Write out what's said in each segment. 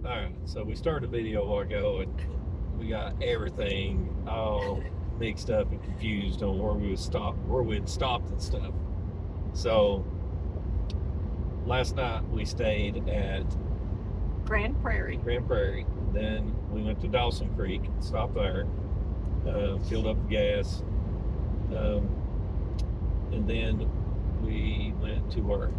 Alright, so we started a video a while ago and we got everything all mixed up and confused on where we'd stopped and stuff. So last night we stayed at Grand Prairie. Then we went to Dawson Creek, stopped there, filled up the gas, and then we went to work.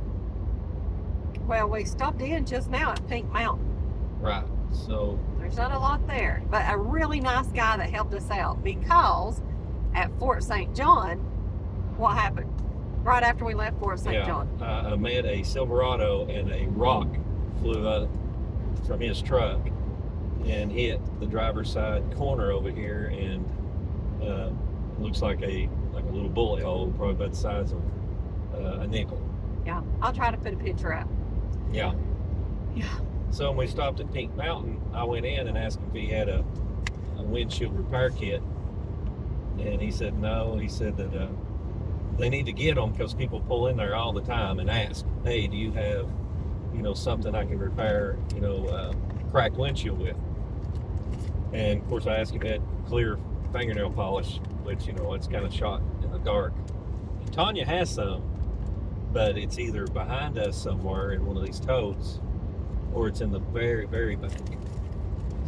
Well, we stopped in just now at Pink Mountain. Right. So There's not a lot there, but a really nice guy that helped us out, because at Fort St. John, what happened? Right after we left Fort St. John. I met a Silverado and a rock flew up from his truck and hit the driver's side corner over here, and looks like a little bullet hole, probably about the size of a nickel. Yeah, I'll try to put a picture up. Yeah. Yeah. So when we stopped at Pink Mountain, I went in and asked him if he had a windshield repair kit, and he said no. He said that they need to get them because people pull in there all the time and ask, hey, do you have, something I can repair, cracked windshield with? And of course I asked him if he had clear fingernail polish, which, it's kind of shot in the dark. And Tanya has some, but it's either behind us somewhere in one of these totes, or it's in the very, very back.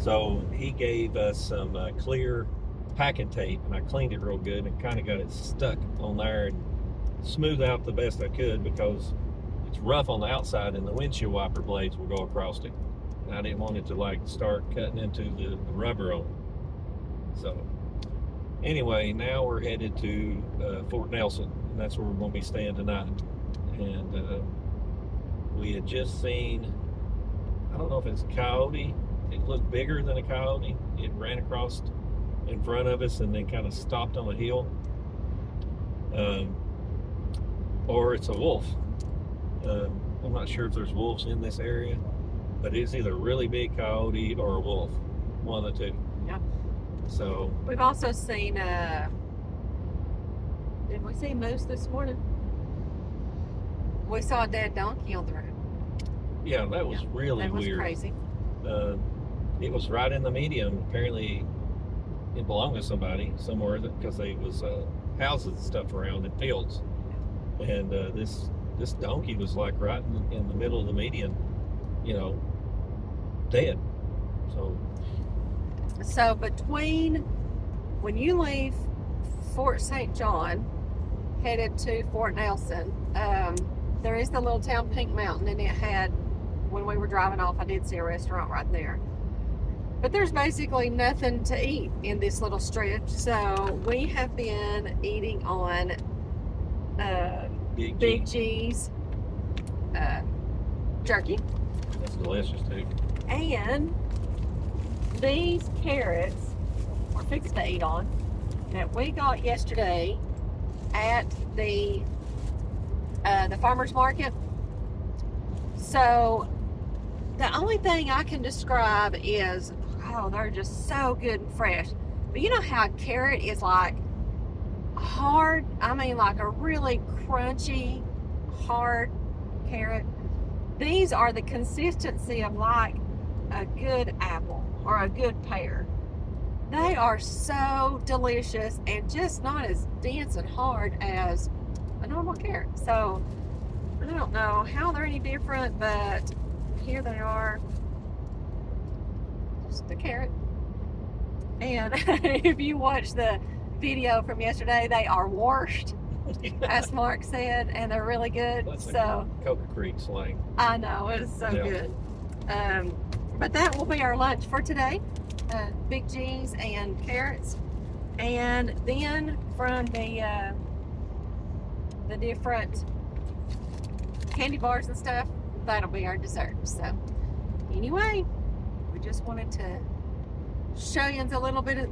So he gave us some clear packing tape, and I cleaned it real good and kind of got it stuck on there and smoothed out the best I could, because it's rough on the outside and the windshield wiper blades will go across it. And I didn't want it to start cutting into the rubber on it. So anyway, now we're headed to Fort Nelson, and that's where we're going to be staying tonight. And we had just seen, I don't know if it's a coyote. It looked bigger than a coyote. It ran across in front of us and then kind of stopped on a hill. Or it's a wolf. I'm not sure if there's wolves in this area, but it's either a really big coyote or a wolf. One of the two. Yeah. So we've also seen, did we see moose this morning? We saw a dead donkey on the road. Yeah, that was really that was weird. Crazy. It was right in the median. Apparently it belonged to somebody somewhere, because there was houses and stuff around and fields. And this donkey was right in the middle of the median, dead. So between when you leave Fort St. John, headed to Fort Nelson, there is the little town Pink Mountain, and it had, when we were driving off, I did see a restaurant right there. But there's basically nothing to eat in this little stretch, so we have been eating on Big G's jerky. That's delicious too. And these carrots we're fixing to eat on that we got yesterday at the farmer's market. So the only thing I can describe is, they're just so good and fresh. But you know how a carrot is hard? I mean, a really crunchy, hard carrot. These are the consistency of a good apple or a good pear. They are so delicious and just not as dense and hard as a normal carrot. So I don't know how they're any different, but here they are. Just a carrot. And if you watch the video from yesterday, they are washed, as Mark said, and they're really good. That's so Coca Creek slang. I know, it is so good. But that will be our lunch for today. Big G's and carrots. And then from the different candy bars and stuff, that'll be our dessert. So anyway, we just wanted to show you a little bit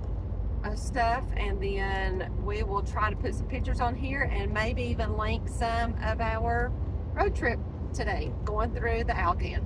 of stuff, and then we will try to put some pictures on here and maybe even link some of our road trip today going through the Alcan.